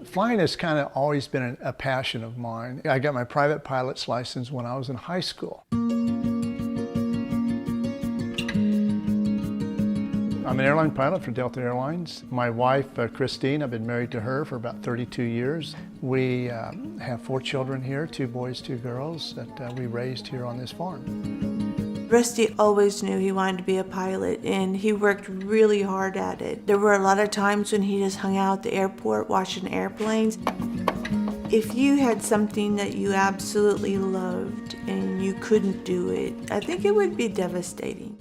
Flying has kind of always been a passion of mine. I got my private pilot's license when I was in high school. I'm an airline pilot for Delta Airlines. My wife, Christine, I've been married to her for about 32 years. We have 4 children here, 2 boys, 2 girls, that we raised here on this farm. Rusty always knew he wanted to be a pilot, and he worked really hard at it. There were a lot of times when he just hung out at the airport watching airplanes. If you had something that you absolutely loved and you couldn't do it, I think it would be devastating.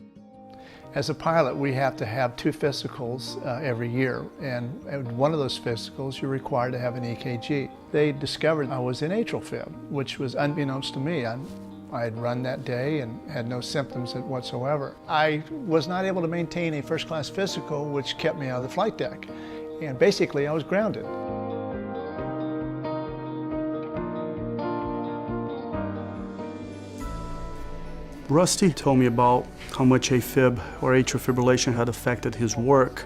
As a pilot, we have to have 2 physicals every year, and at one of those physicals, you're required to have an EKG. They discovered I was in AFib, which was unbeknownst to me. I had run that day and had no symptoms whatsoever. I was not able to maintain a first-class physical, which kept me out of the flight deck, and basically I was grounded. Rusty told me about how much AFib or atrial fibrillation had affected his work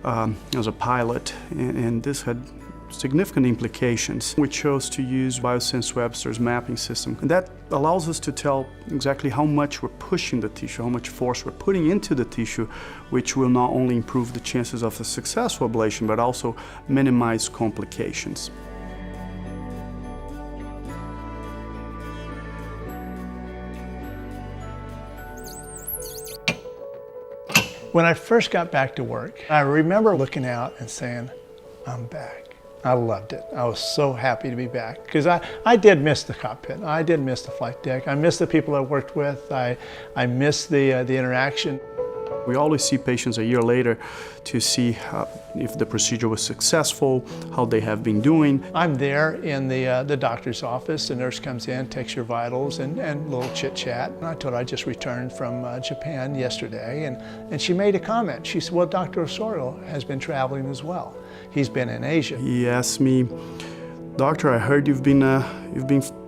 as a pilot, and this had significant implications. We chose to use Biosense Webster's mapping system, and that allows us to tell exactly how much we're pushing the tissue, how much force we're putting into the tissue, which will not only improve the chances of a successful ablation, but also minimize complications. When I first got back to work, I remember looking out and saying, I'm back. I loved it. I was so happy to be back, because I did miss the cockpit. I did miss the flight deck. I missed the people I worked with. I missed the interaction. We always see patients a year later to see if the procedure was successful, how they have been doing. I'm there in the doctor's office. The nurse comes in, takes your vitals, and a little chit-chat. And I told her I just returned from Japan yesterday, and she made a comment. She said, well, Dr. Osorio has been traveling as well. He's been in Asia. He asked me, Doctor, I heard you've been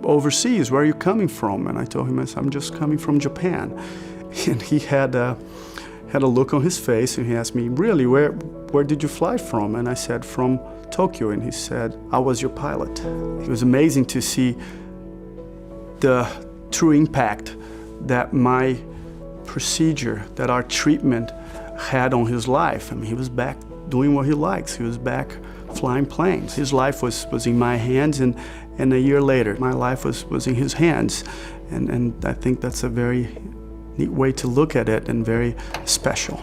overseas. Where are you coming from? And I told him, I'm just coming from Japan. And he had a look on his face, and he asked me, really, where did you fly from? And I said, from Tokyo. And he said, I was your pilot. It was amazing to see the true impact that my procedure, that our treatment had on his life. I mean, he was back doing what he likes. He was back flying planes. His life was in my hands, and a year later, my life was in his hands. And I think that's a very neat way to look at it, and very special.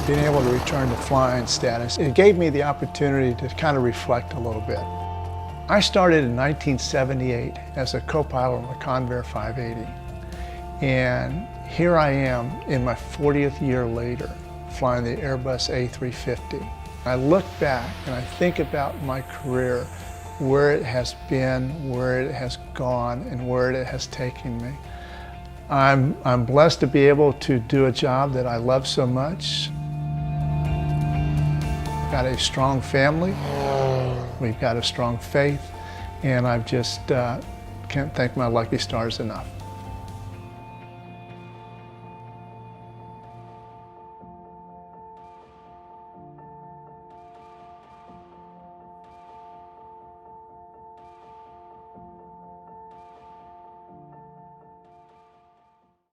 Being able to return to flying status, it gave me the opportunity to kind of reflect a little bit. I started in 1978 as a co-pilot on the Convair 580. And here I am in my 40th year later, flying the Airbus A350. I look back and I think about my career, where it has been, where it has gone, and where it has taken me. I'm blessed to be able to do a job that I love so much. We've got a strong family, we've got a strong faith, and I just can't thank my lucky stars enough.